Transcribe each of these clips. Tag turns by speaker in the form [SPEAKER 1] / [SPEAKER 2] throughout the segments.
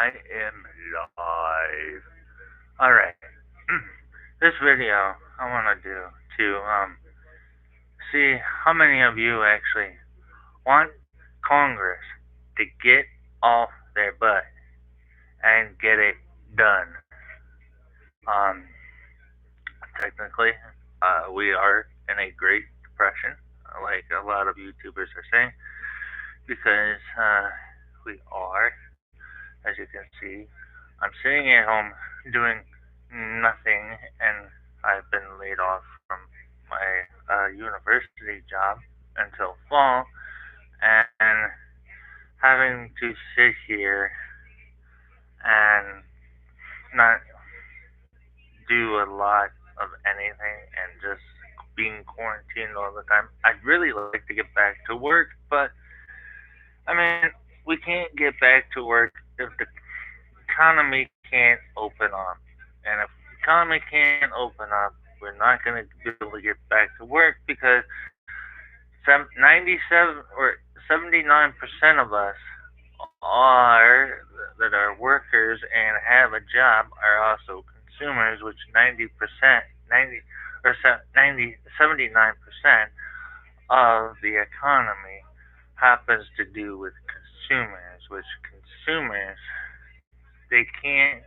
[SPEAKER 1] I am live. Alright. This video I want to do to see how many of you actually want Congress to get off their butt and get it done. Um, Technically, we are in a Great Depression, like a lot of YouTubers are saying, because we are, as you can see. I'm sitting at home doing nothing, and I've been laid off from my university job until fall, and having to sit here and not do a lot of anything and just being quarantined all the time. I'd really like to get back to work, but I mean, we can't get back to work if the economy can't open up. And if the economy can't open up, we're not going to be able to get back to work because 97 or 79% of us are that are workers and have a job are also consumers, which 90%, 90 or 90, 79% of the economy happens to do with consumers, which consumers they can't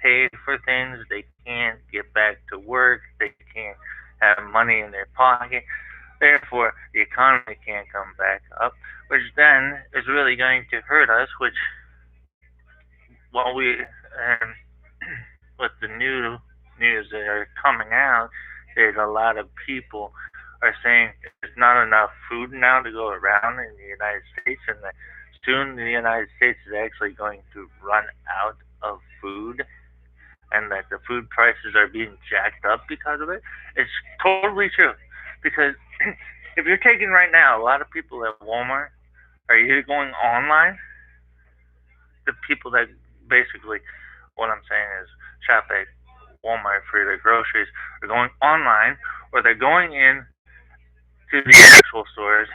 [SPEAKER 1] pay for things, they can't get back to work, they can't have money in their pocket. Therefore, the economy can't come back up, which then is really going to hurt us. Which, while we with the new news that are coming out, there's a lot of people are saying there's not enough food now to go around in the United States, and that soon the United States is actually going to run out of food, and that the food prices are being jacked up because of it. It's totally true. Because if you're taking right now, a lot of people at Walmart are either going online, the people that basically, what I'm saying is, shop at Walmart for their groceries are going online, or they're going in to the actual stores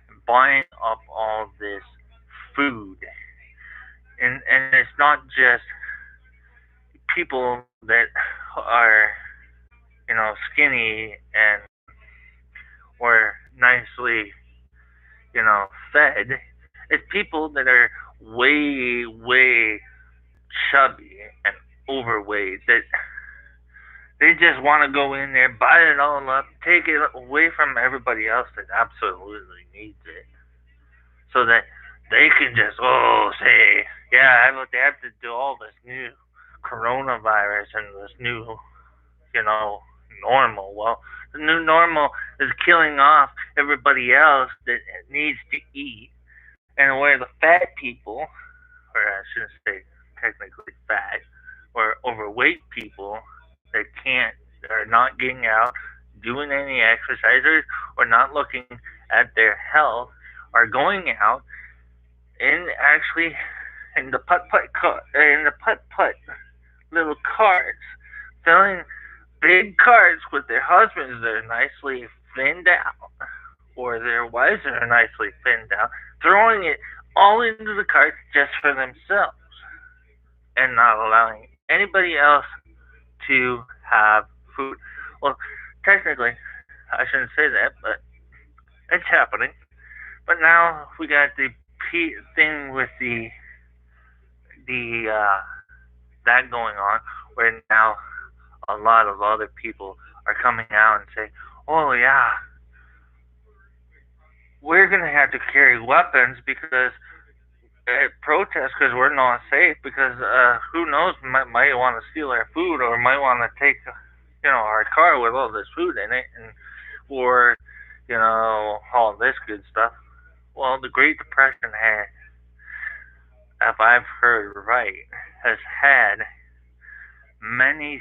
[SPEAKER 1] and buying up all this food. And it's not just people that are, skinny and or nicely, fed. It's people that are way, way chubby and overweight that they just want to go in there, buy it all up, take it away from everybody else that absolutely needs it, so that they can just say, yeah, they have to do all this new coronavirus and this new, you know, normal. Well, the new normal is killing off everybody else that needs to eat, and where the fat people, or I shouldn't say technically fat, or overweight people that can't, are not getting out, doing any exercises, or not looking at their health, are going out and actually in the putt putt little carts, filling big carts with their husbands that are nicely thinned out, or their wives that are nicely thinned out, throwing it all into the cart just for themselves and not allowing anybody else to have food. Well, technically, I shouldn't say that, but it's happening. But now we got the thing with the that going on, where now a lot of other people are coming out and say, "Oh yeah, we're gonna have to carry weapons because protest because we're not safe because who knows might want to steal our food or might want to take our car with all this food in it and or all this good stuff." Well, the Great Depression had, if I've heard right, has had many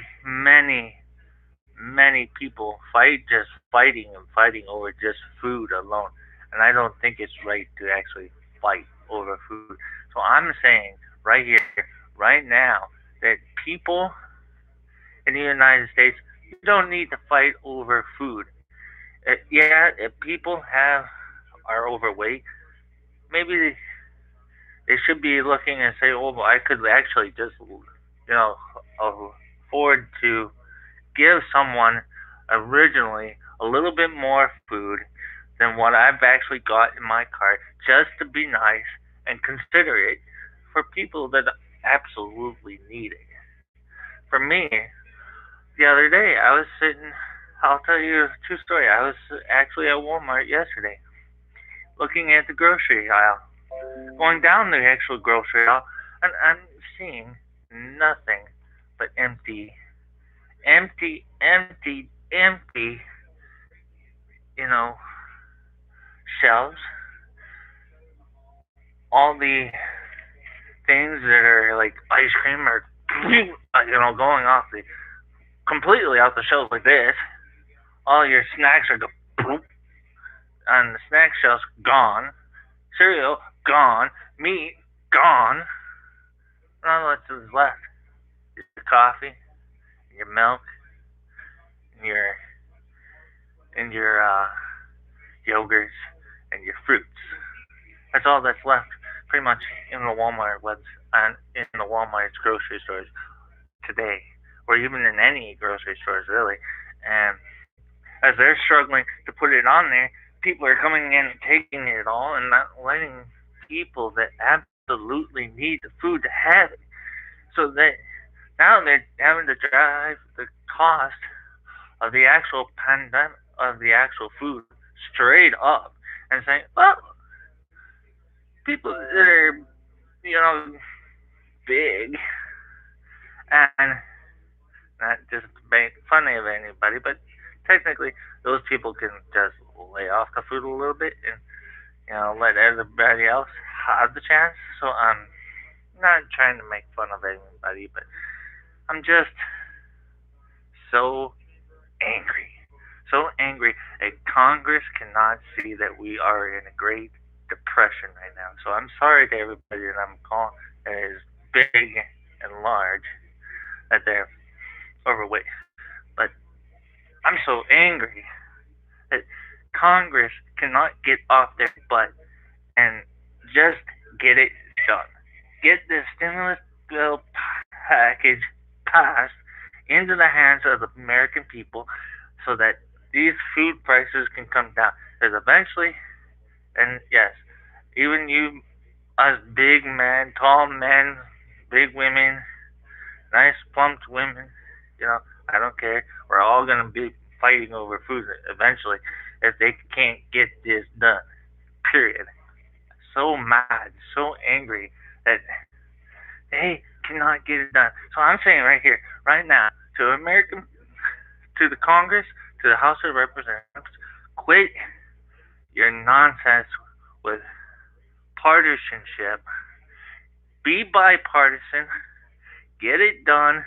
[SPEAKER 1] people fighting and fighting over just food alone, and I don't think it's right to actually fight over food. So I'm saying right here, right now, that people in the United States, you don't need to fight over food. Yeah, if people are overweight, maybe They should be looking and say, "Oh, well, I could actually just, afford to give someone originally a little bit more food than what I've actually got in my cart, just to be nice and considerate for people that absolutely need it." For me, the other day, I was sitting. I'll tell you a true story. I was actually at Walmart yesterday, looking at the grocery aisle, going down the actual grocery aisle, and I'm seeing nothing but empty, empty, empty, empty, you know, shelves. All the things that are like ice cream are, going off the completely off the shelves like this. All your snacks are and the snack shelves gone. Cereal gone. Meat gone. Not much is left. Your coffee, your milk, and your yogurts, and your fruits. That's all that's left, pretty much, in the Walmart webs and in the Walmart's grocery stores today, or even in any grocery stores really. And as they're struggling to put it on there, people are coming in and taking it all and not letting people that absolutely need the food to have it. So that now they're having to drive the cost of the actual pandemic of the actual food straight up and saying, well, people that are, you know, big and not just make fun of anybody, but technically those people can just lay off the food a little bit and let everybody else have the chance. So I'm not trying to make fun of anybody, but I'm just so angry, so angry that Congress cannot see that we are in a great depression right now. So I'm sorry to everybody that I'm calling that is big and large that they're overweight, but I'm so angry that Congress cannot get off their butt and just get it done. Get the stimulus bill package passed into the hands of the American people so that these food prices can come down. Because eventually, and yes, even you, us big men, tall men, big women, nice plumped women, I don't care. We're all going to be fighting over food eventually if they can't get this done. Period. So mad, so angry that they cannot get it done. So I'm saying right here, right now, to to the Congress, to the House of Representatives, quit your nonsense with partisanship. Be bipartisan. Get it done.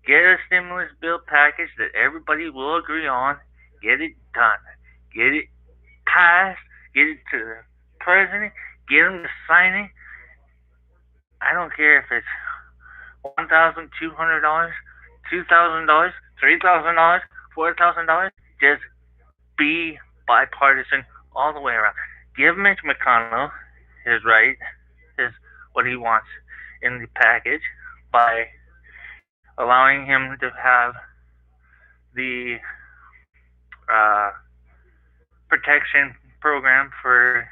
[SPEAKER 1] Get a stimulus bill package that everybody will agree on. Get it done. Get it passed. Get it to the president. Get him to sign it. I don't care if it's $1,200, $2,000, $3,000, $4,000. Just be bipartisan all the way around. Give Mitch McConnell his right, his what he wants in the package by allowing him to have the uh, protection program for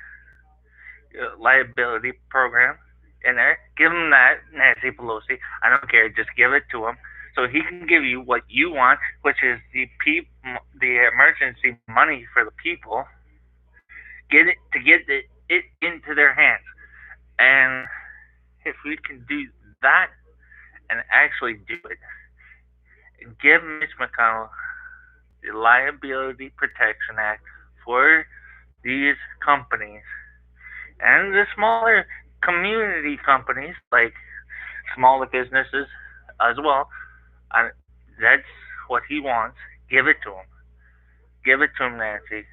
[SPEAKER 1] liability program in there. Give him that, Nancy Pelosi. I don't care. Just give it to him so he can give you what you want, which is the emergency money for the people. Get it into their hands, and if we can do that and actually do it, give Mitch McConnell the Liability Protection Act for these companies and the smaller community companies like smaller businesses as well. I, that's what he wants. Give it to him. Give it to him, Nancy.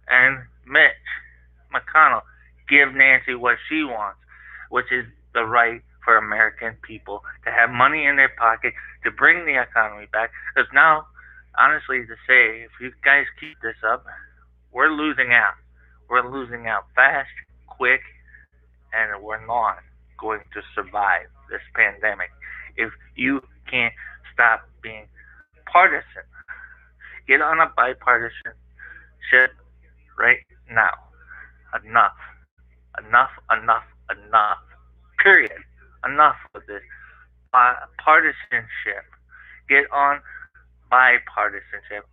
[SPEAKER 1] And Mitch McConnell, give Nancy what she wants, which is the right for American people to have money in their pocket to bring the economy back. Because now, honestly, to say, if you guys keep this up, we're losing out. We're losing out fast, quick, and we're not going to survive this pandemic if you can't stop being partisan. Get on a bipartisanship right now. Enough. Enough, enough, enough. Period. Enough of this partisanship. Get on bipartisanship.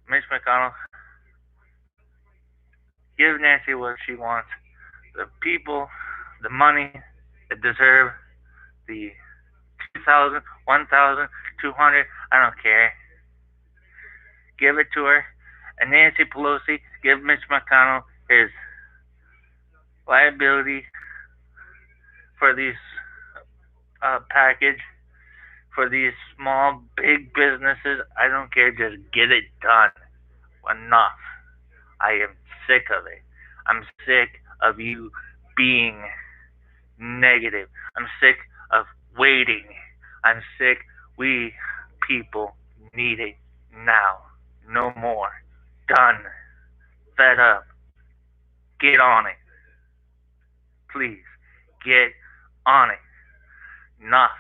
[SPEAKER 1] Mitch McConnell, give Nancy what she wants. The people, the money, they deserve the 2,000, 1,000, 200. I don't care. Give it to her. And Nancy Pelosi, give Mitch McConnell his liability for these package for these small, big businesses. I don't care. Just get it done. Enough. I am sick of it. I'm sick of you being negative. I'm sick of waiting. I'm sick. We people need it now. No more. Done. Fed up. Get on it. Please. Get on it. Enough.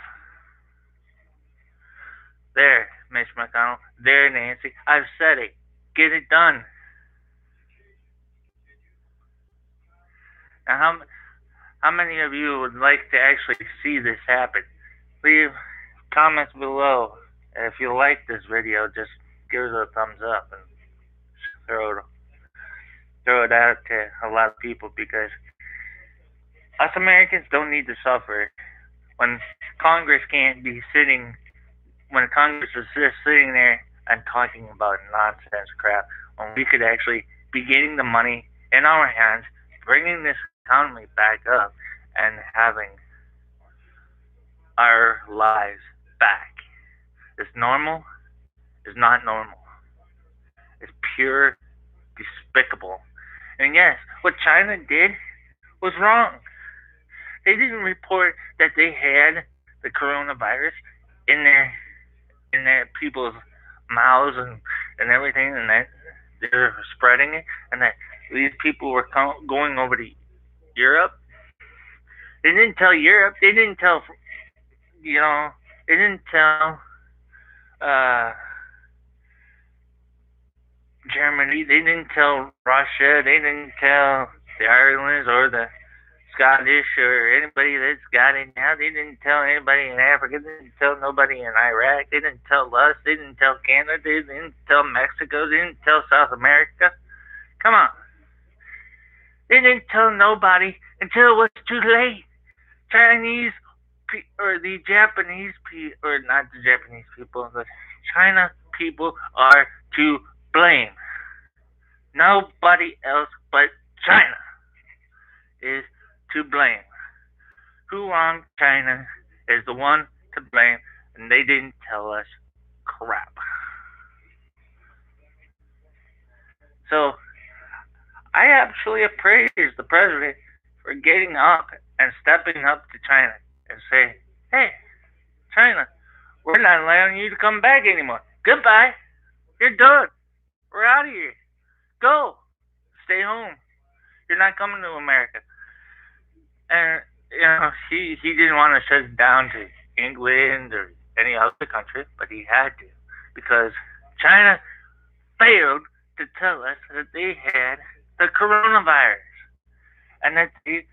[SPEAKER 1] There, Mitch McConnell. There, Nancy. I've said it. Get it done. Now, how many of you would like to actually see this happen? Leave comments below. And if you like this video, just give it a thumbs up and throw it, throw it out to a lot of people because us Americans don't need to suffer when Congress can't be sitting, when Congress is just sitting there and talking about nonsense crap, when we could actually be getting the money in our hands, bringing this economy back up, and having our lives back. It's normal. It's not normal. It's pure despicable. And yes, what China did was wrong. They didn't report that they had the coronavirus in their people's mouths and everything, and that they're spreading it, and that these people were going over to Europe. They didn't tell Europe. They didn't tell, you know, they didn't tell uh, Germany. They didn't tell Russia. They didn't tell the Irelands or the Scottish or anybody that's got it now. They didn't tell anybody in Africa. They didn't tell nobody in Iraq. They didn't tell us. They didn't tell Canada. They didn't tell Mexico. They didn't tell South America. Come on. They didn't tell nobody until it was too late. Chinese or the Japanese people, or not the Japanese people, the China people are to blame. Nobody else but China is to blame. Who wronged China is the one to blame, and they didn't tell us crap. So I actually appraise the president for getting up and stepping up to China and say, hey, China, we're not allowing you to come back anymore. Goodbye. You're done. We're out of here. Go. Stay home. You're not coming to America. And, he didn't want to shut it down to England or any other country, but he had to because China failed to tell us that they had the coronavirus and that they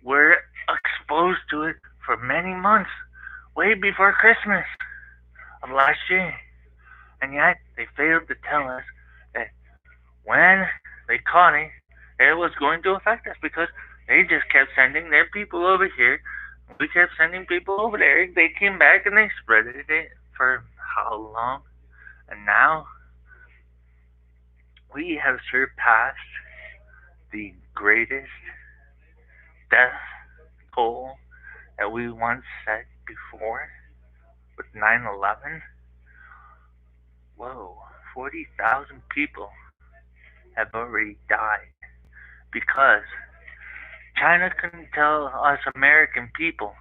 [SPEAKER 1] were exposed to it for many months, way before Christmas of last year. And yet they failed to tell us that when they caught it was going to affect us because they just kept sending their people over here. We kept sending people over there. They came back and they spread it for how long? And now we have surpassed the greatest death toll that we once set before with 9/11. Whoa, 40,000 people have already died because China couldn't tell us American people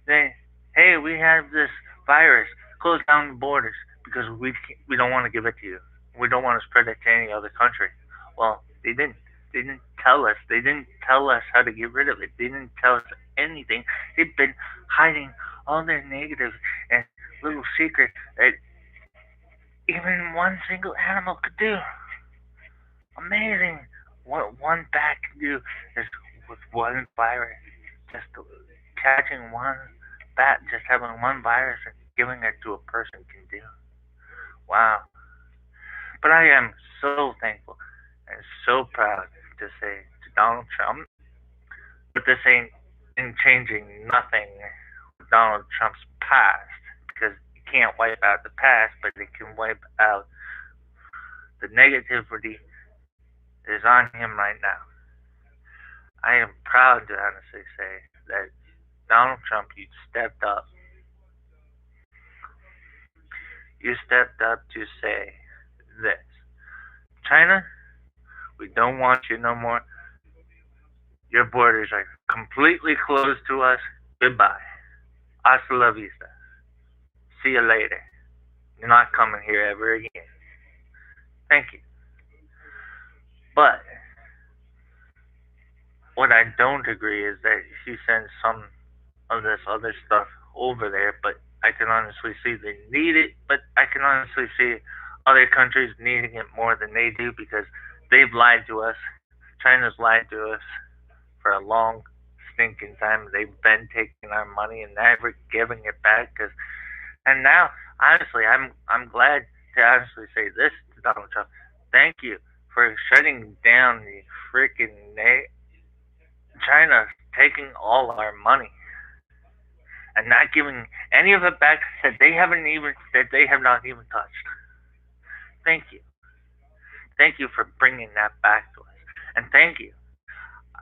[SPEAKER 1] that, hey, we have this virus, close down the borders because we don't want to give it to you. We don't want to spread it to any other country. Well, they didn't. They didn't tell us. They didn't tell us how to get rid of it. They didn't tell us anything. They've been hiding all their negatives and little secrets that even one single animal could do. Amazing. What one bat can do is with one virus. Just catching one bat, just having one virus and giving it to a person can do. Wow. But I am so thankful and so proud to say to Donald Trump, but this ain't in changing nothing with Donald Trump's past because you can't wipe out the past, but it can wipe out the negativity that is on him right now. I am proud to honestly say that Donald Trump, you stepped up. You stepped up to say this. China, we don't want you no more. Your borders are completely closed to us. Goodbye. Hasta la vista. See you later. You're not coming here ever again. Thank you. But what I don't agree is that he sends some of this other stuff over there, but I can honestly see they need it, but I can honestly see other countries needing it more than they do because they've lied to us. China's lied to us for a long stinking time. They've been taking our money and never giving it back. And now, honestly, I'm glad to honestly say this to Donald Trump. Thank you for shutting down the freaking China taking all our money and not giving any of it back that they have not even touched. Thank you. Thank you for bringing that back to us. And thank you.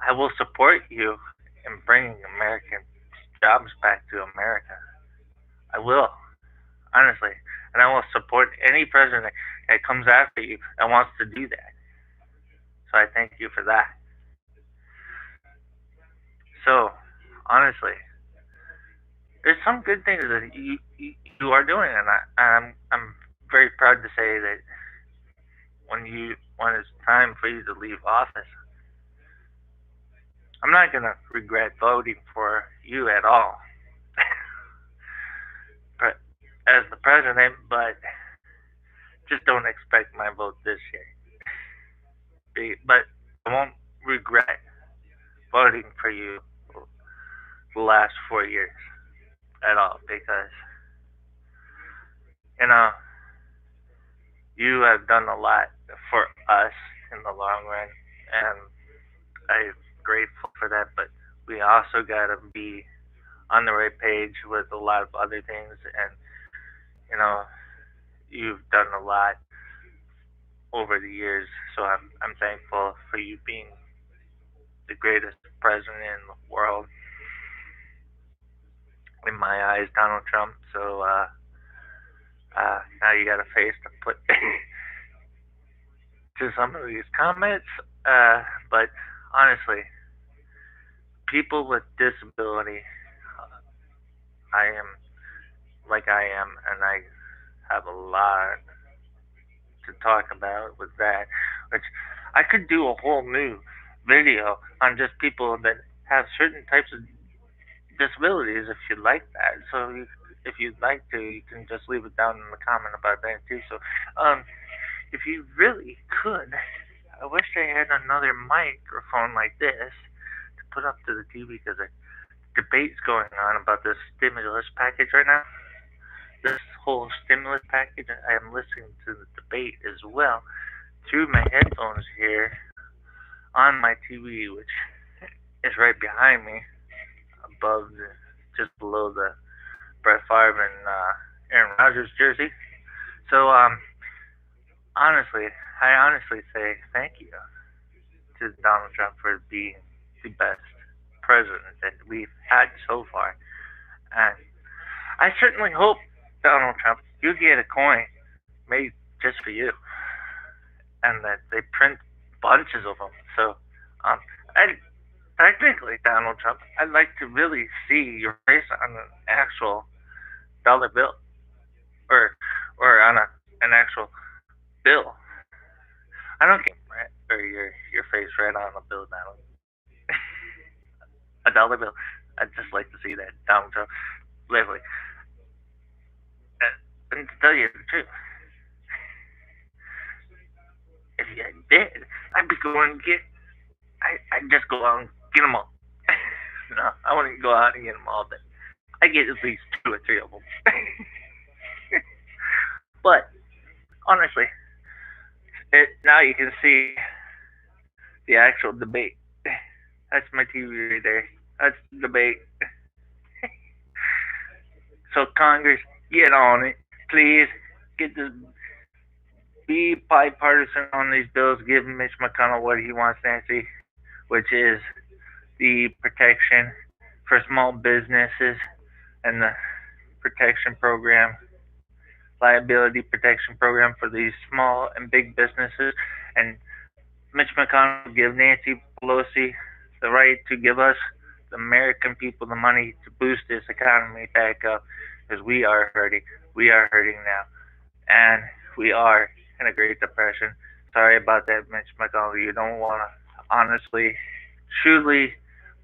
[SPEAKER 1] I will support you in bringing American jobs back to America. I will, honestly. And I will support any president that comes after you and wants to do that. So I thank you for that. So, honestly, there's some good things that you are doing, and I'm very proud to say that when it's time for you to leave office, I'm not gonna regret voting for you at all, but as the president. But just don't expect my vote this year. But I won't regret voting for you the last 4 years at all because you know you have done a lot for us in the long run, and I'm grateful for that. But we also gotta be on the right page with a lot of other things, and you know you've done a lot over the years, so I'm thankful for you being the greatest president in the world in my eyes, Donald Trump. So now you got a face to put to some of these comments. But honestly, people with disability, I am like I am, and I have a lot to talk about with that, which I could do a whole new video on just people that have certain types of disabilities if you'd like that. So if you'd like to, you can just leave it down in the comment about that too. So if you really could, I wish I had another microphone like this to put up to the TV because a debate's going on about this stimulus package right now. This whole stimulus package, I am listening to the debate as well through my headphones here on my TV, which is right behind me, above, just below the Brett Favre and Aaron Rodgers jersey. So, I honestly say thank you to Donald Trump for being the best president that we've had so far. And I certainly hope, Donald Trump, you get a coin made just for you, and that they print bunches of them. So, I technically, Donald Trump, I'd like to really see your face on an actual dollar bill, or on an actual bill. I don't care, right? or your face right on a bill now. A dollar bill. I'd just like to see that Donald Trump literally. And to tell you the truth, if you did, I'd be going to get. I'd just go out and get them all. No, I wouldn't go out and get them all, but I get at least two or three of them. But honestly, now you can see the actual debate. That's my TV right there. That's the debate. So Congress, get on it, please. Get this, be bipartisan on these bills. Give Mitch McConnell what he wants, Nancy, which is the protection for small businesses and the protection program, liability protection program for these small and big businesses. And Mitch McConnell give Nancy Pelosi the right to give us, the American people, the money to boost this economy back up because we are hurting. We are hurting now. And we are in a Great Depression. Sorry about that, Mitch McConnell. You don't want to honestly, truly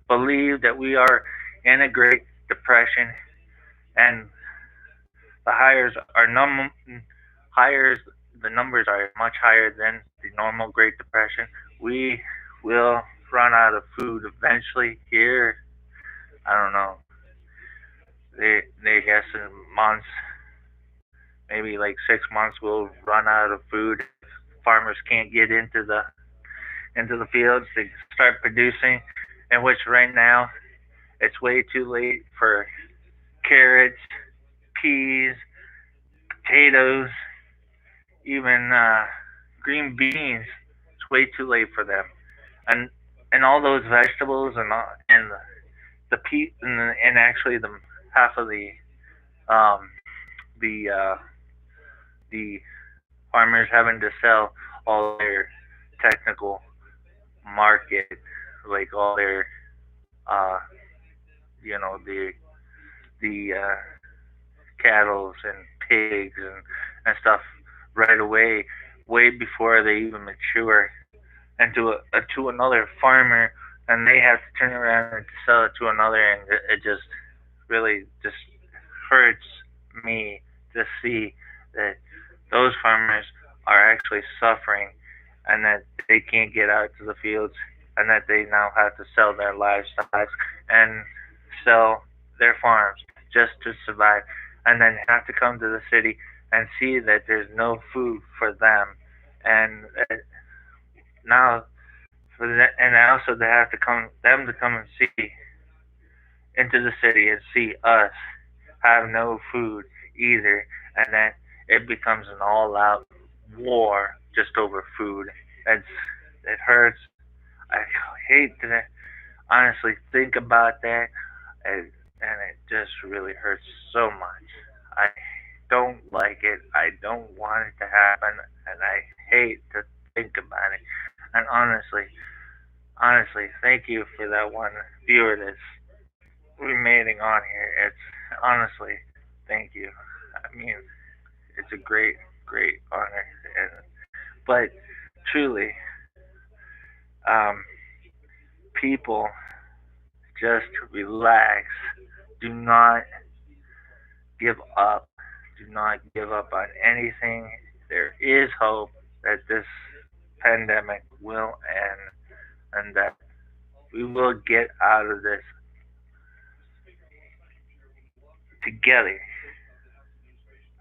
[SPEAKER 1] believe that we are in a Great Depression and the hires the numbers are much higher than the normal Great Depression. We will run out of food eventually here. I don't know. They guess in months, maybe like 6 months, we'll run out of food if farmers can't get into the fields to start producing. In which right now it's way too late for carrots, peas, potatoes, even green beans. It's way too late for them, and all those vegetables and the pe and actually the half of um the the farmers having to sell all their technical market, like all their uh the cattles and pigs and stuff right away, way before they even mature, and to another farmer, and they have to turn around and sell it to another, and it just really just hurts me to see that those farmers are actually suffering, and that they can't get out to the fields, and that they now have to sell their livestock and sell their farms just to survive, and then have to come to the city and see that there's no food for them, and now and also they have to come and see into the city and see us have no food either, and then it becomes an all-out war just over food. It's it hurts. I hate to honestly think about that, and, and it just really hurts so much. I don't like it. I don't want it to happen, and I hate to think about it. And honestly, thank you for that one viewer that's remaining on here. It's honestly, thank you. I mean, it's a great honor. And, but truly, um, people just relax. Do not give up. Do not give up on anything. There is hope that this pandemic will end and that we will get out of this together.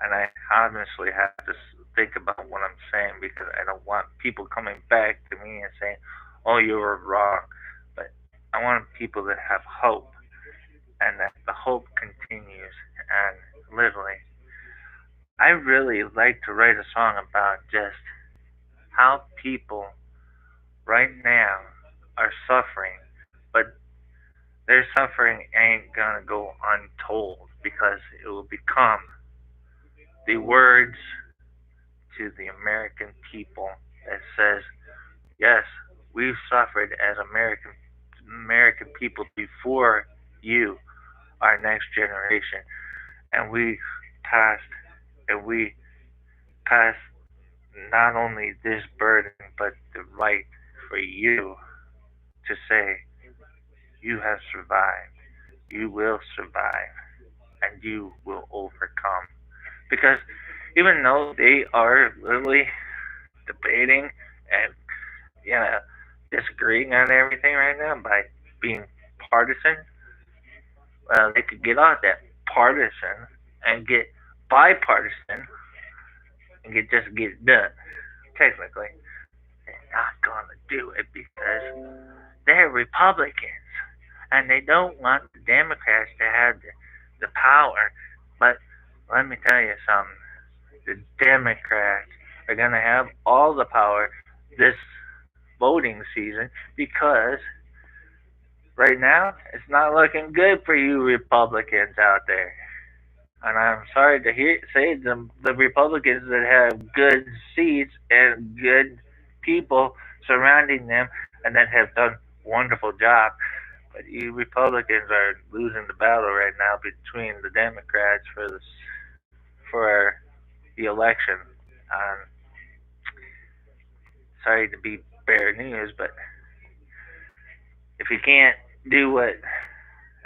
[SPEAKER 1] And I honestly have to think about what I'm saying because I don't want people coming back to me and saying, "Oh, you were wrong." But I want people to have hope and that the hope continues. And literally, I really like to write a song about just how people right now are suffering, but their suffering ain't gonna go untold because it will become the words to the American people that says, yes, we've suffered as American people before you, our next generation, and we passed and we passed not only this burden, but the right for you to say, you have survived, you will survive, and you will overcome. Because even though they are literally debating and disagreeing on everything right now by being partisan, they could get off that partisan and get bipartisan and get it done. Technically, they're not gonna do it because they're Republicans and they don't want the Democrats to have the power. But let me tell you something: the Democrats are gonna have all the power this voting season because right now it's not looking good for you Republicans out there. And I'm sorry to say the Republicans that have good seats and good people surrounding them and that have done wonderful job. But you Republicans are losing the battle right now between the Democrats for the election. Um, Sorry to be bear news, but if you can't do what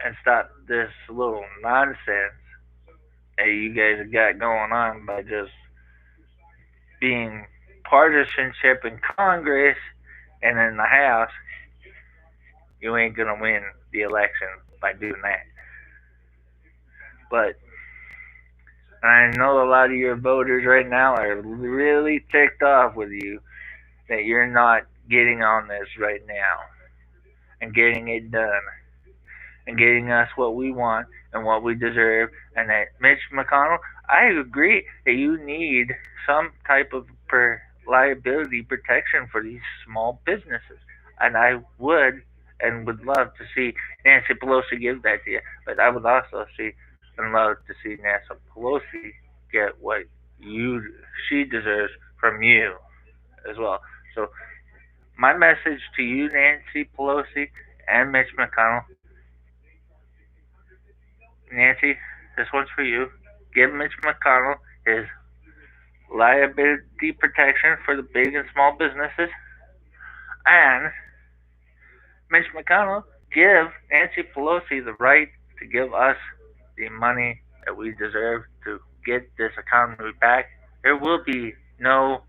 [SPEAKER 1] and stop this little nonsense that you guys have got going on by just being partisanship in Congress and in the House, you ain't gonna win the election by doing that. But I know a lot of your voters right now are really ticked off with you that you're not getting on this right now and getting it done and getting us what we want and what we deserve. And that Mitch McConnell, I agree that you need some type of liability protection for these small businesses. And I would and would love to see Nancy Pelosi give that to you. But I would also see and love to see Nancy Pelosi get what you she deserves from you as well. So my message to you, Nancy Pelosi and Mitch McConnell, Nancy, this one's for you. Give Mitch McConnell his liability protection for the big and small businesses. And Mitch McConnell, give Nancy Pelosi the right to give us the money that we deserve to get this economy back. There will be no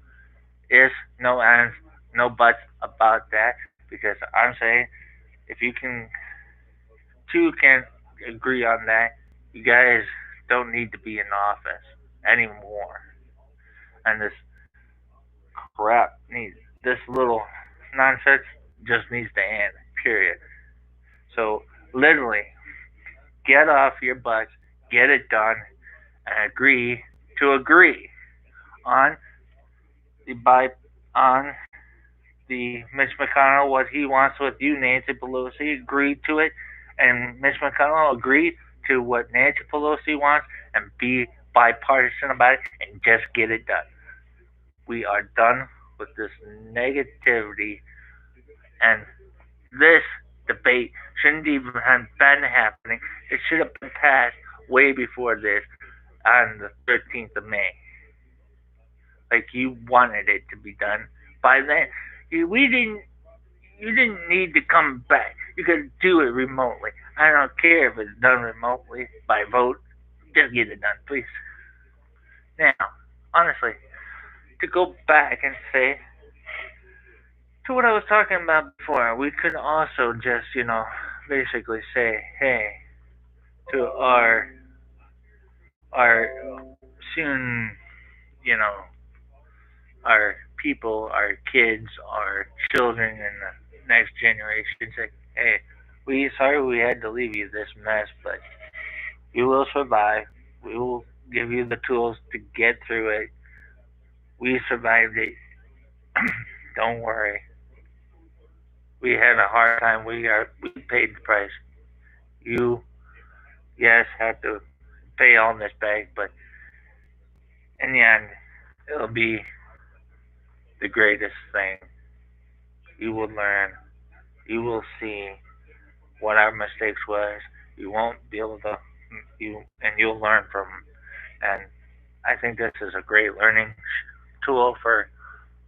[SPEAKER 1] ifs, no ands, no buts about that because I'm saying if you can, two can agree on that, you guys don't need to be in office anymore. And this crap needs this little nonsense just needs to end. Period. So literally, get off your butts, get it done, and agree on the by on the Mitch McConnell what he wants with you, Nancy Pelosi. Agree to it, and Mitch McConnell agree to what Nancy Pelosi wants, and be bipartisan about it, and just get it done. We are done with this negativity and this debate shouldn't even have been happening. It should have been passed way before this on the 13th of May. Like you wanted it to be done by then. We didn't. You didn't need to come back. You could do it remotely. I don't care if it's done remotely by vote. Just get it done, please. Now, honestly, to go back and say to what I was talking about before, we could also just, basically say, hey, to our soon, you know, our people, our kids, our children, and the next generation, say, hey, we sorry we had to leave you this mess, but you will survive. We will give you the tools to get through it. We survived it. Don't worry. We had a hard time. We paid the price. You yes have to pay all this back, but in the end, it'll be the greatest thing. You will learn. You will see what our mistakes was. You won't be able to you'll learn from them. And I think this is a great learning tool for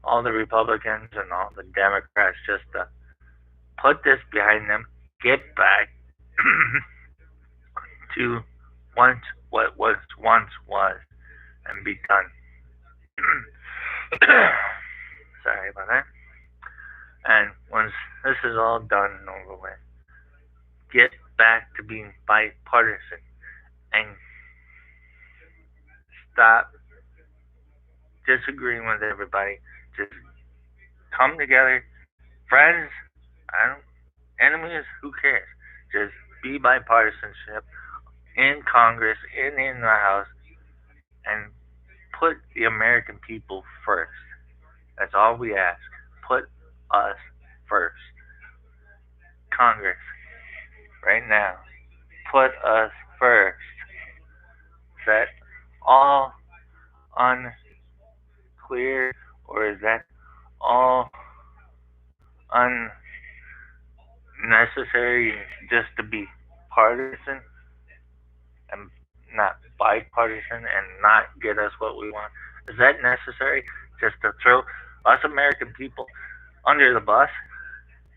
[SPEAKER 1] all the Republicans and all the Democrats just to put this behind them, get back to once what was once was, and be done. Sorry about that. And once this is all done and over with, get back to being bipartisan and stop disagreeing with everybody. Just come together, friends. I don't enemies. Who cares? Just be bipartisanship in Congress and in the House, and put the American people first. That's all we ask. Put us first. Congress, right now, put us first. Is that all unclear, or is that all unnecessary just to be partisan and not bipartisan and not get us what we want? Is that necessary just to throw us American people under the bus?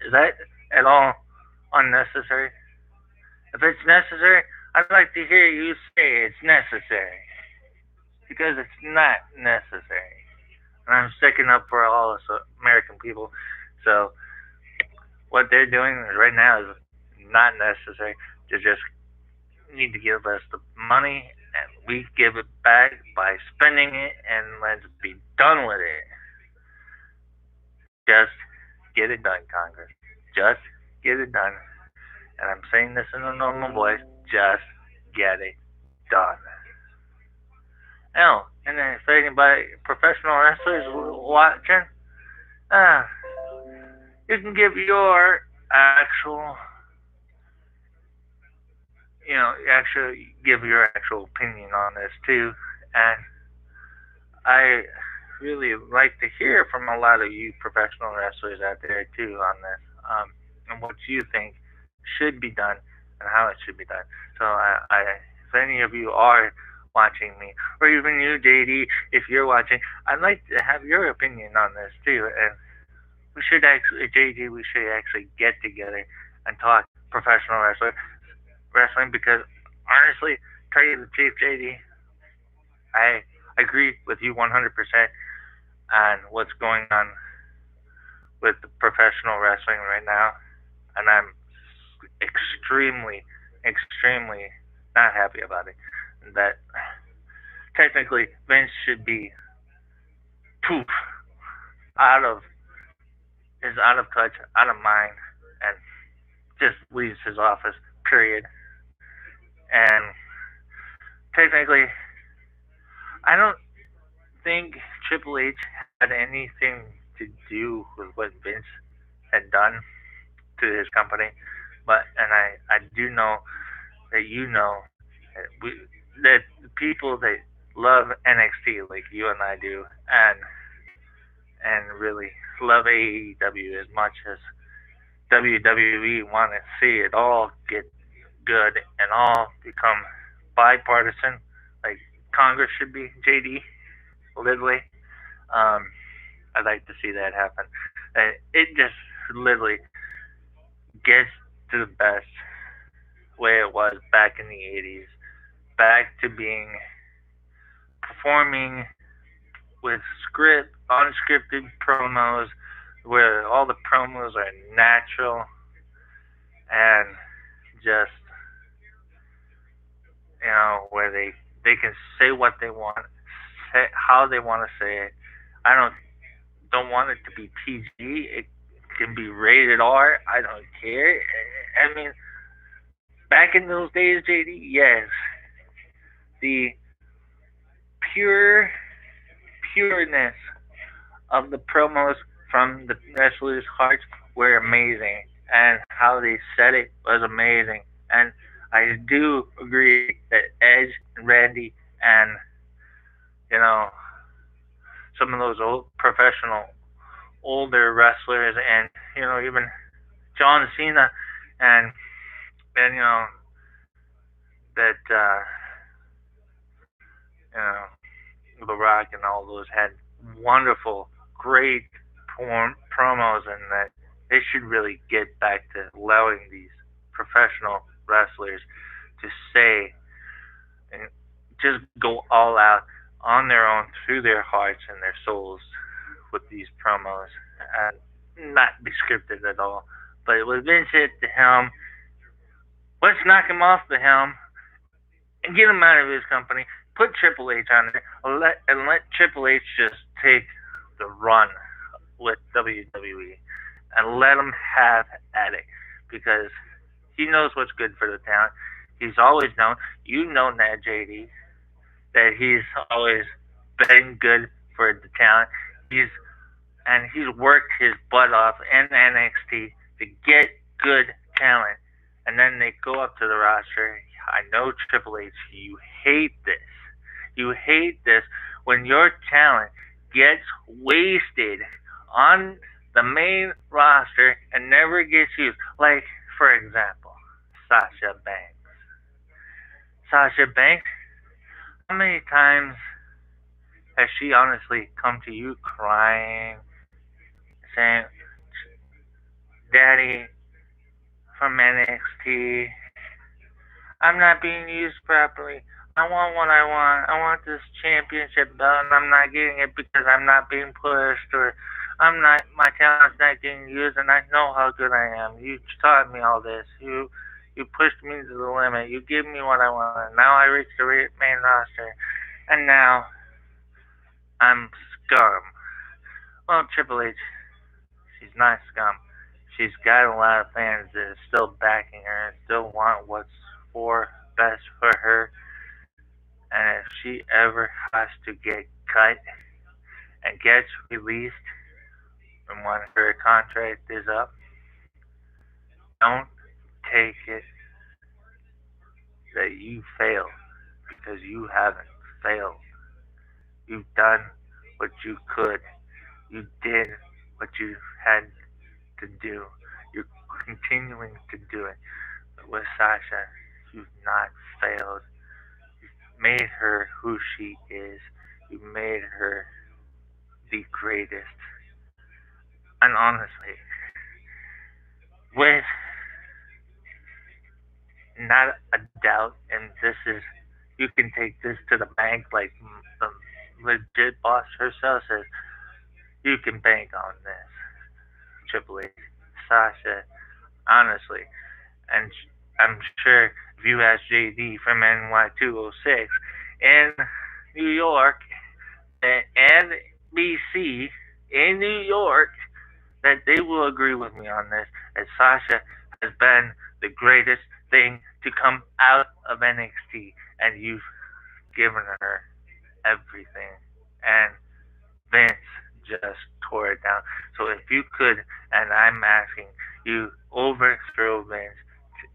[SPEAKER 1] Is that at all unnecessary? If it's necessary, I'd like to hear you say it's necessary because it's not necessary. And I'm sticking up for all us American people. So what they're doing right now is not necessary. They just need to give us the money and we give it back by spending it and let's be done with it. Just get it done, Congress. Just get it done. And I'm saying this in a normal voice. Just get it done. Now, and then if anybody, professional wrestlers watching, uh, you can give your actual, give your actual opinion on this too. And I really like to hear from a lot of you professional wrestlers out there too on this, and what you think should be done and how it should be done. So if any of you are watching me, or even you, JD, if you're watching, I'd like to have your opinion on this too. And we should actually, JD, we should actually get together and talk professional wrestling because honestly, tell you the truth, JD, I agree with you 100% on what's going on with the professional wrestling right now, and I'm extremely, extremely not happy about it. That technically Vince should be poof out of is out of touch, out of mind, and just leaves his office. Period. And technically, I don't think Triple H had anything to do with what Vince had done to his company, but and I do know that you know that the people that love NXT like you and I do, and really love AEW as much as WWE want to see it all get good and all become bipartisan, like Congress should be. JD, literally, um, I'd like to see that happen. It just literally gets to the best way it was back in the 80s, back to being performing with unscripted promos, where all the promos are natural and just where they can say what they want, say how they want to say it. I don't want it to be PG. It can be rated R. I don't care. I mean, back in those days, JD, yes, the pure pureness of the promos from the wrestlers' hearts were amazing, and how they said it was amazing. And I do agree that Edge and Randy and you know some of those old professional older wrestlers, and even John Cena and that The Rock and all those had wonderful, great promos, and that they should really get back to allowing these professional wrestlers to say and just go all out on their own through their hearts and their souls with these promos and not be scripted at all. But with Vince at the helm, let's knock him off the helm and get him out of his company. Put Triple H on there and let Triple H just take the run with WWE and let him have at it because he knows what's good for the talent. He's always known. You know that, JD, that he's always been good for the talent. He's worked his butt off in NXT to get good talent, and then they go up to the roster. I know Triple H, you hate this. You hate this when your talent gets wasted on the main roster and never gets used. Like, for example, Sasha Banks. Sasha Banks, how many times has she honestly come to you crying, saying, Daddy, from NXT, I'm not being used properly. I want what I want. I want this championship belt, and I'm not getting it because I'm not being pushed, or my talent's not getting used, and I know how good I am. You taught me all this. You pushed me to the limit. You gave me what I wanted. Now I reach the main roster, and now I'm scum. Well, Triple H, she's not scum. She's got a lot of fans that are still backing her and still want what's for best for her. And if she ever has to get cut and gets released from when her contract is up, don't take it that you failed because you haven't failed. You've done what you could. You did what you had to do. You're continuing to do it. But with Sasha, you've not failed. You've made her who she is. You made her the greatest. And honestly, with not a doubt, and this is, you can take this to the bank like the legit boss herself says, you can bank on this, Triple H. Sasha, honestly. And I'm sure if you ask JD from NY206 in New York and BC in New York, that they will agree with me on this. That Sasha has been the greatest thing to come out of NXT, and you've given her everything. And Vince just tore it down. So if you could, and I'm asking you, overthrow Vince,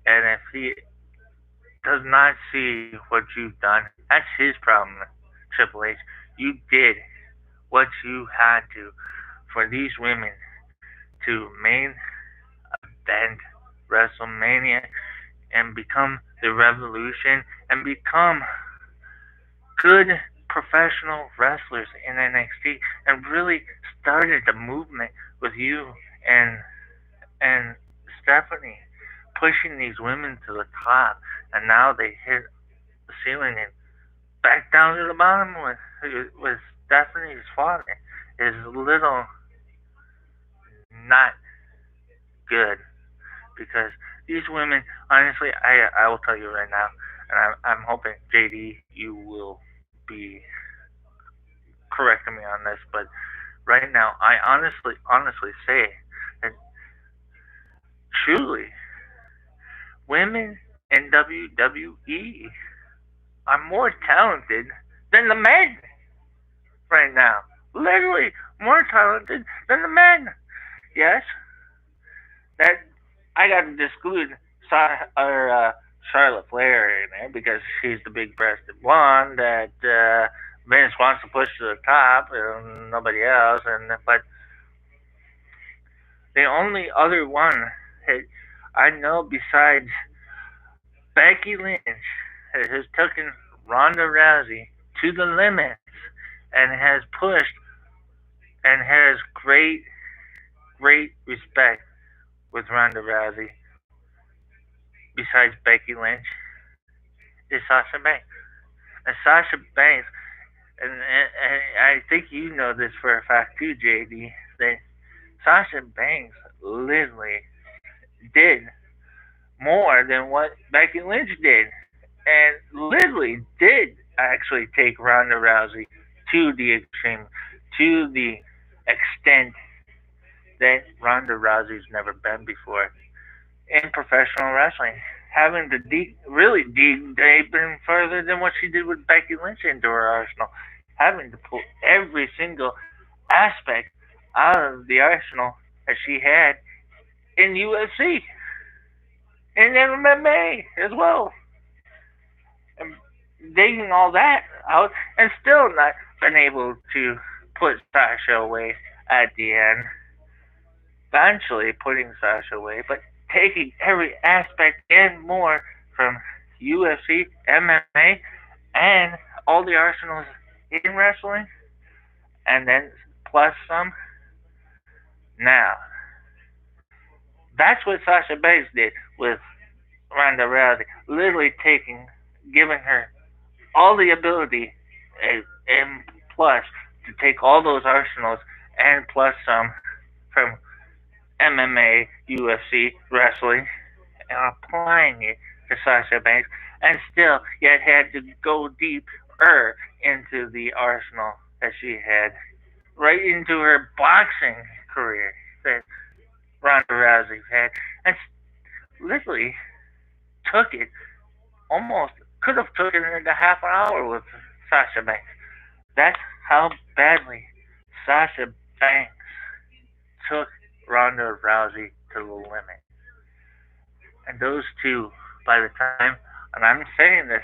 [SPEAKER 1] and if he does not see what you've done, that's his problem, Triple H. You did what you had to for these women to main event WrestleMania and become the revolution and become good professional wrestlers in NXT and really started the movement with you and and Stephanie pushing these women to the top, and now they hit the ceiling and back down to the bottom with Stephanie's father is a little not good because these women, honestly, I will tell you right now, and I'm hoping JD you will be correcting me on this, but right now I honestly say that truly women in WWE are more talented than the men right now. Literally more talented than the men. Yes, that I got to exclude Charlotte Flair in there because she's the big-breasted blonde that Vince wants to push to the top, and nobody else. And but the only other one that I know besides Becky Lynch has taken Ronda Rousey to the limits and has pushed and has great respect with Ronda Rousey, besides Becky Lynch, is Sasha Banks. And Sasha Banks, and I think you know this for a fact too, JD, that Sasha Banks literally did more than what Becky Lynch did, and literally did actually take Ronda Rousey to the extreme, to the extent that Ronda Rousey's never been before in professional wrestling, having to really dig even further than what she did with Becky Lynch into her arsenal, having to pull every single aspect out of the arsenal that she had in UFC and MMA as well, and digging all that out, and still not been able to put Sasha away at the end. Eventually putting Sasha away, but taking every aspect and more from UFC, MMA, and all the arsenals in wrestling, and then plus some. Now, that's what Sasha Banks did with Ronda Rousey, literally giving her all the ability and plus to take all those arsenals and plus some from MMA, UFC, wrestling, and applying it to Sasha Banks, and still yet had to go deeper into the arsenal that she had, right into her boxing career that Ronda Rousey had, and literally took it almost could have taken it into half an hour with Sasha Banks. That's how badly Sasha Banks took Ronda Rousey to the limit. And those two, by the time, and I'm saying this,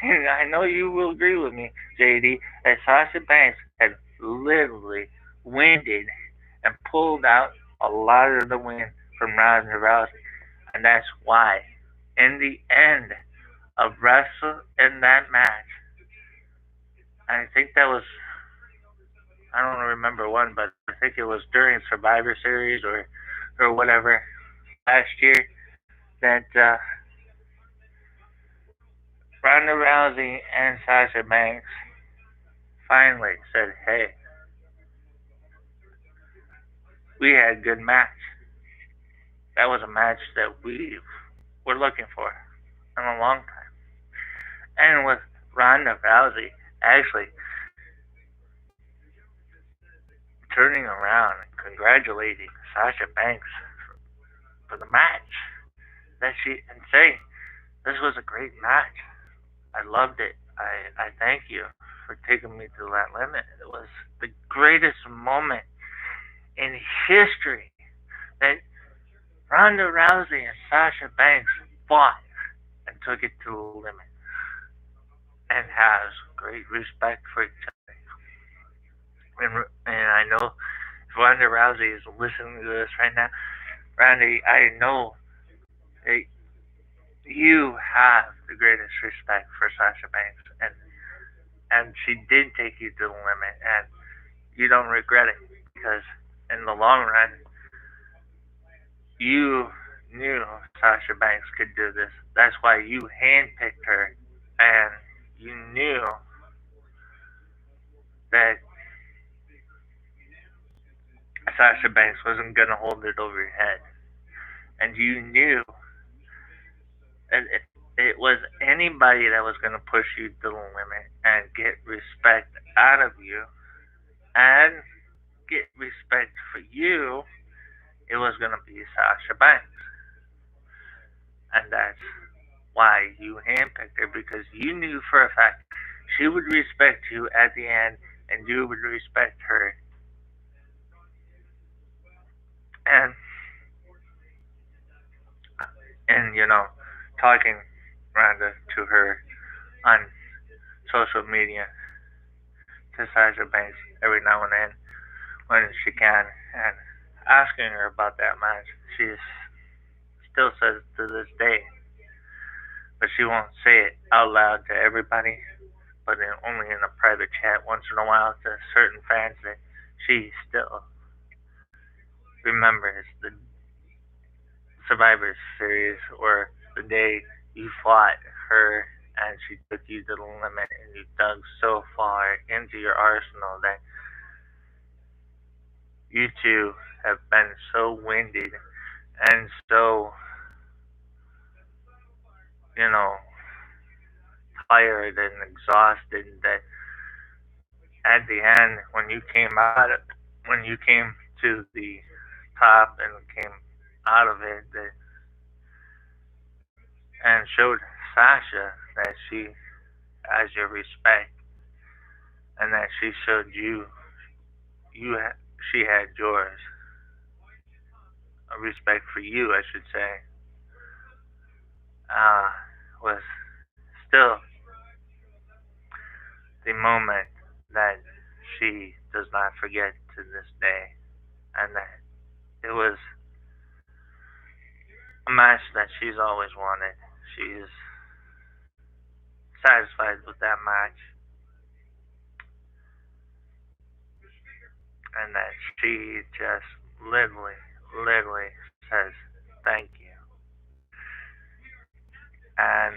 [SPEAKER 1] and I know you will agree with me, JD, that Sasha Banks had literally winded and pulled out a lot of the wind from Ronda Rousey. And that's why, in the end of Wrestle in that match, I think that was, I don't remember one, but I think it was during Survivor Series or whatever last year that Ronda Rousey and Sasha Banks finally said, "Hey, we had a good match. That was a match that we were looking for in a long time." And with Ronda Rousey actually turning around and congratulating Sasha Banks for the match that she and saying, "This was a great match. I loved it. I thank you for taking me to that limit. It was the greatest moment in history that Ronda Rousey and Sasha Banks fought and took it to the limit and has great respect for each other." And I know if Ronda Rousey is listening to this right now, Randy, I know that you have the greatest respect for Sasha Banks, and she did take you to the limit, and you don't regret it because in the long run, you knew Sasha Banks could do this. That's why you handpicked her, and you knew that Sasha Banks wasn't gonna hold it over your head, and you knew it was anybody that was gonna push you to the limit and get respect out of you and get respect for you. It was gonna be Sasha Banks, and that's why you handpicked her because you knew for a fact she would respect you at the end, and you would respect her. And talking Rhonda to her on social media to Sasha Banks every now and then when she can, and asking her about that match. She still says to this day, but she won't say it out loud to everybody, but only in a private chat once in a while to certain fans that she still remembers the Survivor Series or the day you fought her and she took you to the limit and you dug so far into your arsenal that you two have been so winded and so, you know, tired and exhausted that at the end when you came to the top and came out of it and showed Sasha that she has your respect and that she showed she had yours, a respect for you, I should say, uh, was still the moment that she does not forget to this day, and that it was a match that she's always wanted. She's satisfied with that match, and that she just literally says thank you and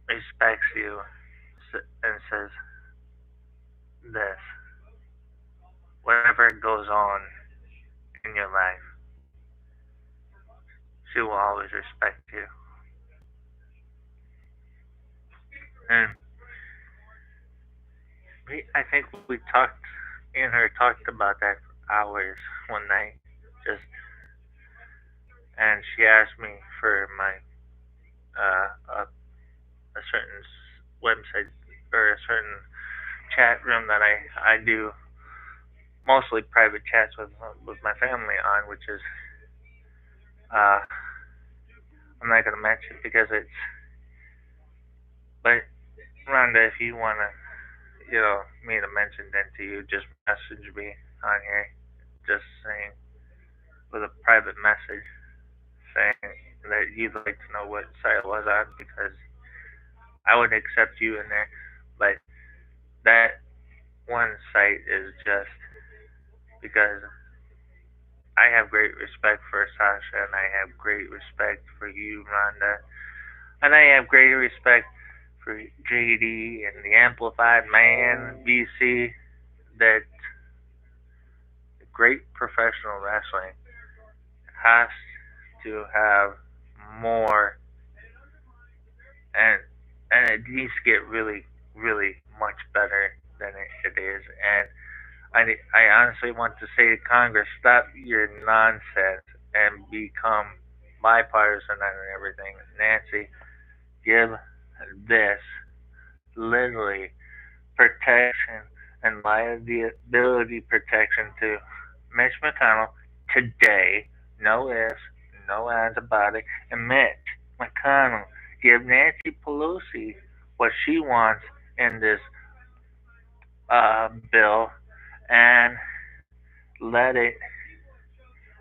[SPEAKER 1] respects you and says this: whatever goes on in your life, she will always respect you. And I think we talked, me and her talked about that for hours one night, just, and she asked me for my a certain website or a certain chat room that I do mostly private chats with my family on, which is uh I'm not gonna mention because it's, but Rhonda, if you wanna, me to mention that to you, just message me on here, just saying with a private message saying that you'd like to know what site I was on because I would accept you in there, but that one site is just because I have great respect for Sasha and I have great respect for you, Rhonda, and I have great respect for JD and the Amplified Man, BC, that great professional wrestling has to have more, and it needs to get really much better than it is. And I honestly want to say to Congress, stop your nonsense and become bipartisan on everything. Nancy, give this literally protection and liability protection to Mitch McConnell today. No ifs, no ands about it. And Mitch McConnell, give Nancy Pelosi what she wants in this bill and let it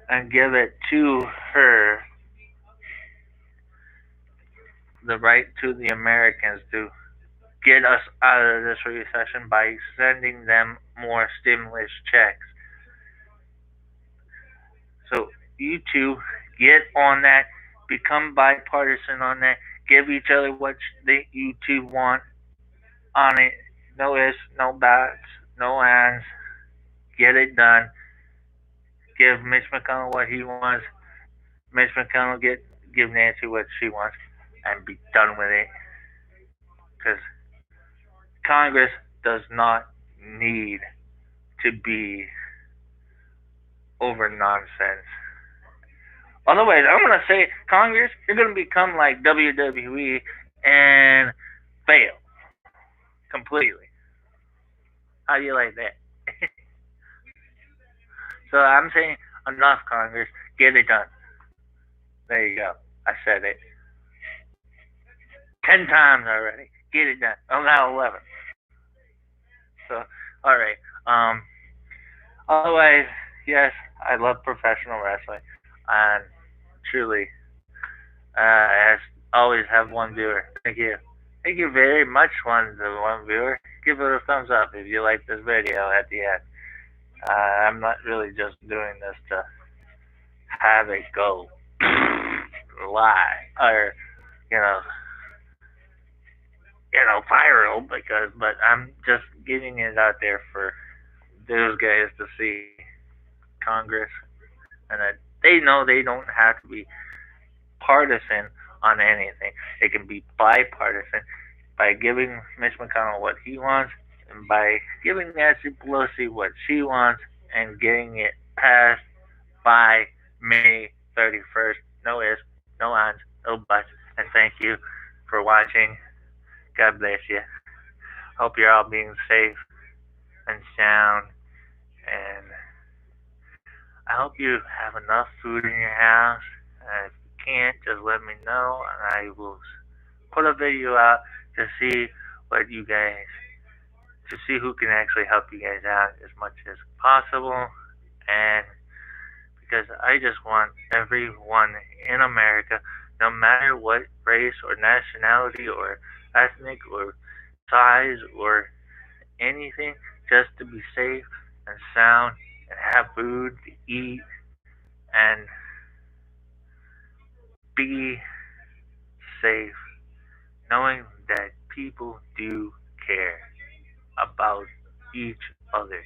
[SPEAKER 1] and give it to her the right to the Americans to get us out of this recession by sending them more stimulus checks. So you two get on that, become bipartisan on that, give each other what you two want on it. No ifs, no buts, no ands. Get it done. Give Mitch McConnell what he wants. Mitch McConnell give Nancy what she wants, and be done with it. Because Congress does not need to be over nonsense. Otherwise, I'm gonna say Congress, you're gonna become like WWE and fail completely. How do you like that? So I'm saying enough, Congress. Get it done. There you go. I said it 10 times already. Get it done. I'm now 11. So all right. Um. Otherwise, yes, I love professional wrestling, and truly, I always have one viewer. Thank you. Thank you very much, one viewer. Give it a thumbs up if you like this video at the end. I'm not really just doing this to have it go lie or you know viral but I'm just getting it out there for those guys to see Congress and that they know they don't have to be partisan on anything. It can be bipartisan by giving Mitch McConnell what he wants and by giving Nancy Pelosi what she wants and getting it passed by May 31st. No ifs, no ands, no buts. And thank you for watching. God bless you. Hope you're all being safe and sound. And I hope you have enough food in your house. And if you can't, just let me know and I will put a video out to see what you guys, to see who can actually help you guys out as much as possible. And because I just want everyone in America, no matter what race or nationality or ethnic or size or anything, just to be safe and sound and have food to eat and be safe, knowing that people do care about each other.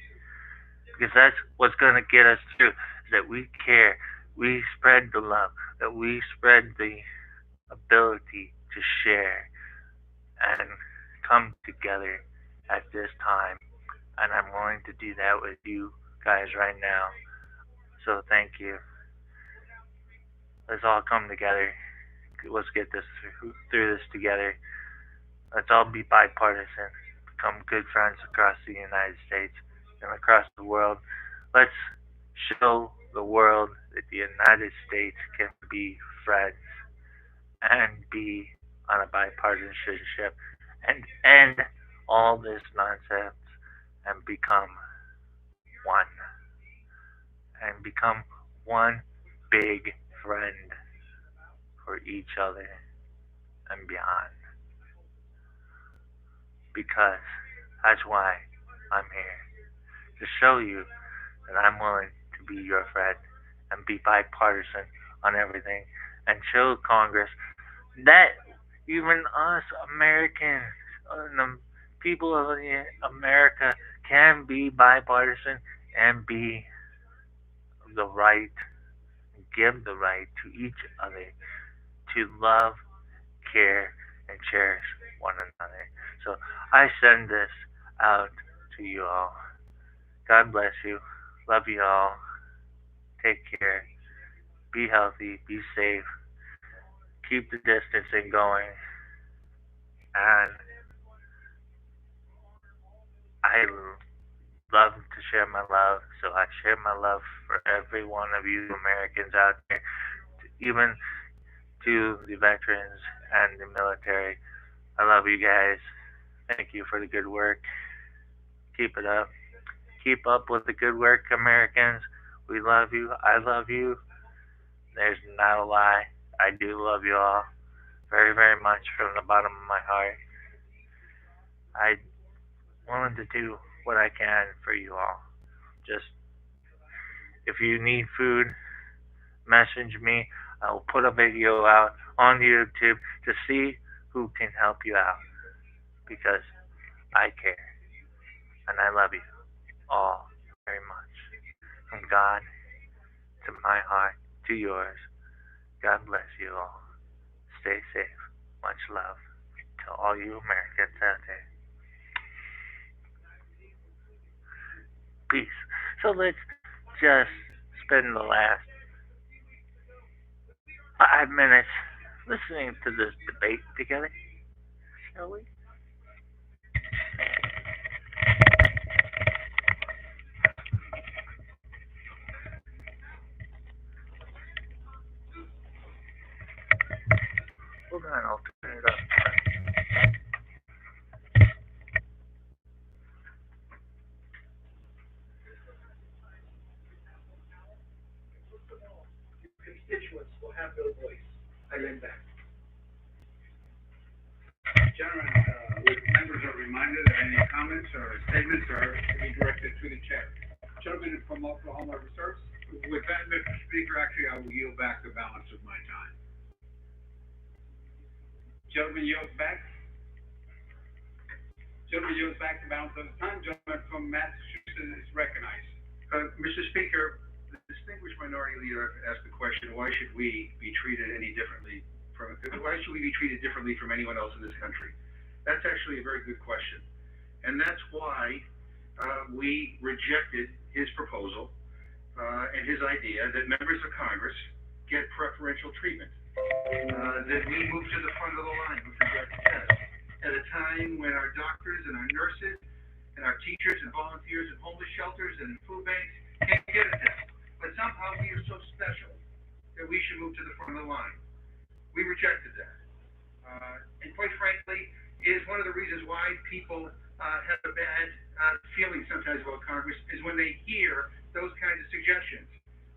[SPEAKER 1] Because that's what's going to get us through, is that we care, we spread the love, that we spread the ability to share and come together at this time. And I'm willing to do that with you guys right now. So thank you. Let's all come together. Let's get this through this together. Let's all be bipartisan, become good friends across the United States and across the world. Let's show the world that the United States can be friends and be on a bipartisanship and end all this nonsense and become one and become one big friend for each other and beyond. Because that's why I'm here, to show you that I'm willing to be your friend and be bipartisan on everything and show Congress that even us Americans, the people of America, can be bipartisan and be the right, give the right to each other to love, care, and cherish one another. So I send this out to you all. God bless you. Love you all. Take care. Be healthy. Be safe. Keep the distancing going. And I love to share my love. So I share my love for every one of you Americans out there, even to the veterans and the military. I love you guys. Thank you for the good work. Keep it up. Keep up with the good work, Americans. We love you. I love you. There's not a lie. I do love you all very, very much from the bottom of my heart. I'm willing to do what I can for you all. Just if you need food, message me. I will put a video out on YouTube to see who can help you out because I care and I love you all very much. From God to my heart to yours. God bless you all. Stay safe. Much love to all you Americans out there. Peace. So let's just spend the last 5 minutes listening to this debate together, shall we? Hold on, I'll turn it up.
[SPEAKER 2] Constituents will have no voice. I lend back. Gentlemen, members are reminded that any comments or statements are to be directed to the chair.
[SPEAKER 3] Gentleman from Oklahoma Reserves. With that, Mr. Speaker, actually, I will yield back the balance of my time. Gentleman yields back. Gentleman yields back the balance of his time. Gentleman from Massachusetts is recognized. Mr. Speaker, the distinguished minority leader asked the question, why should we be treated differently from anyone else in this country? That's actually a very good question. And that's why we rejected his proposal and his idea that members of Congress get preferential treatment, that we move to the front of the line with regard to tests at a time when our doctors and our nurses and our teachers and volunteers in homeless shelters and in food banks can't get a test. But somehow we are so special that we should move to the front of the line. We rejected that. And quite frankly, is one of the reasons why people have a bad feeling sometimes about Congress is when they hear those kinds of suggestions.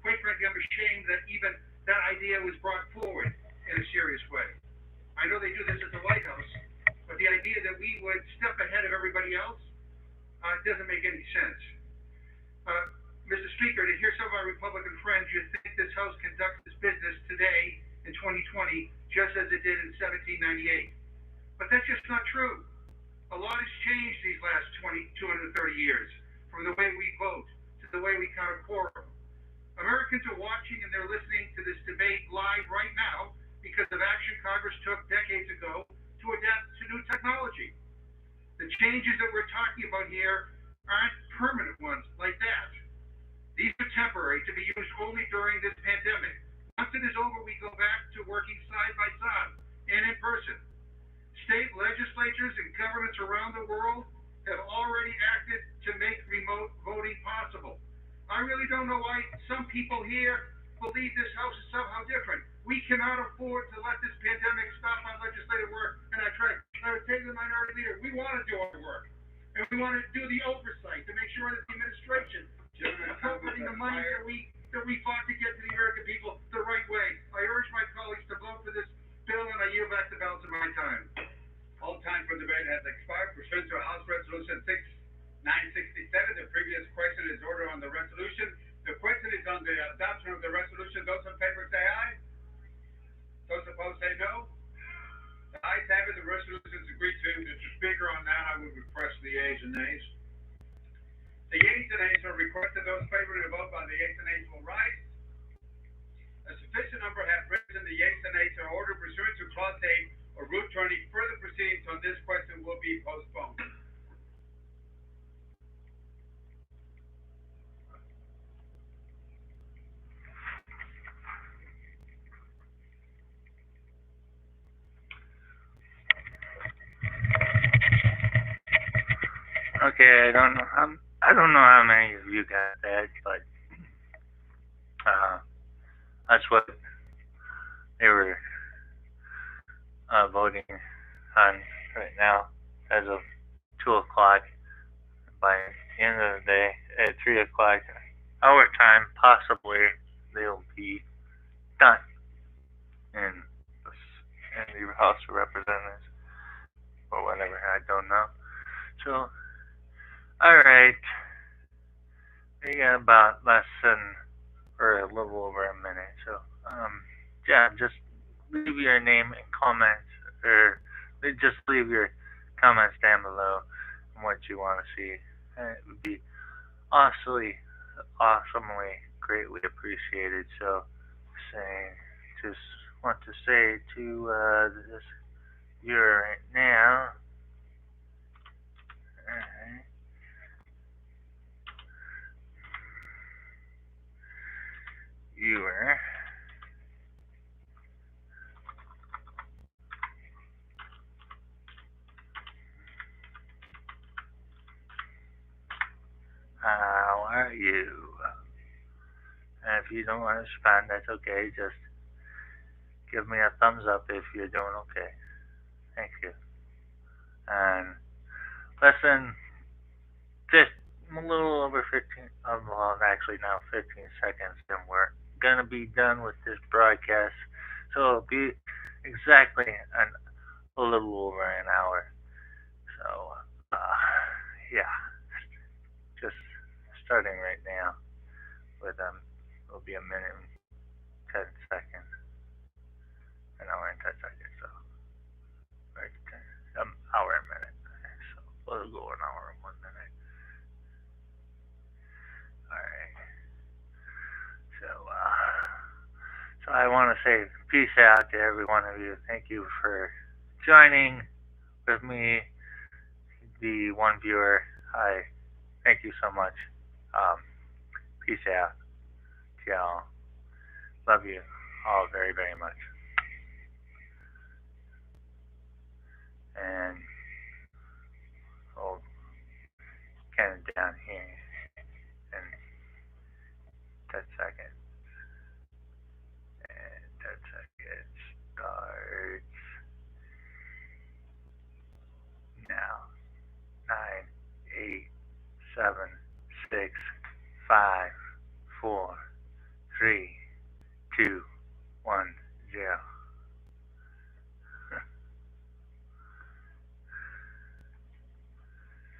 [SPEAKER 3] Quite frankly, I'm ashamed that even that idea was brought forward in a serious way. I know they do this at the White House, but the idea that we would step ahead of everybody else doesn't make any sense. Mr. Speaker, to hear some of our Republican friends, you'd think this House conducts its business today in 2020 just as it did in 1798. But that's just not true. A lot has changed these last 230 years, from the way we vote to the way we count a quorum. Americans are watching and they're listening to this debate live right now because of action Congress took decades ago to adapt to new technology. The changes that we're talking about here aren't permanent ones like that. These are temporary to be used only during this pandemic. Once it is over, we go back to working side by side and in person. State legislatures and governments around the world have already acted to make remote voting possible. I really don't know why some people here believe this House is somehow different. We cannot afford to let this pandemic stop our legislative work and our track. I would say to the minority leader, we want to do our work. And we want to do the oversight to make sure that the administration is appropriating the money that we fought to get to the American people the right way. I urge my colleagues to vote for this bill, and I yield back the balance of my time. All time for debate has expired. Pursuant to House Resolution 6967, the previous question is ordered on the resolution. The question is on the adoption of the resolution. Those in favor say aye. Those opposed say no. The ayes have it. The resolution is agreed to. Mr. Speaker, on that, I would request the ayes and nays. The yeas and nays are requested. Those favoring the vote by the yeas and nays will rise. A sufficient number have risen. The yeas and nays are ordered pursuant to Clause 8 or Rule 20. Further proceedings on this question will be postponed.
[SPEAKER 1] Okay, I don't know how many of you got that, but that's what they were voting on right now as of 2 o'clock. By the end of the day, at 3 o'clock our time, possibly they'll be done in the House of Representatives or whatever. I don't know. So, alright, we got about less than, or a little over a minute. So, yeah, just leave your name and comments, or just leave your comments down below on what you want to see. And it would be awesomely greatly appreciated. So, just want to say to this viewer right now, viewer, how are you? And if you don't want to respond, that's okay. Just give me a thumbs up if you're doing okay. Thank you. And listen, just a little over 15, well, actually now 15 seconds, and we're going to be done with this broadcast. So it'll be exactly a little over an hour. So, yeah, just starting right now with it'll be a minute and 10 seconds. An hour and 10 seconds, so right, hour and a minute. So we'll go an hour and 1 minute. Alright. So I want to say peace out to every one of you. Thank you for joining with me, the one viewer. Hi, thank you so much. Peace out to y'all. Love you all very, very much. And hold Ken down here and 10 seconds. And 10 seconds starts now. 9, 8, 7, 6,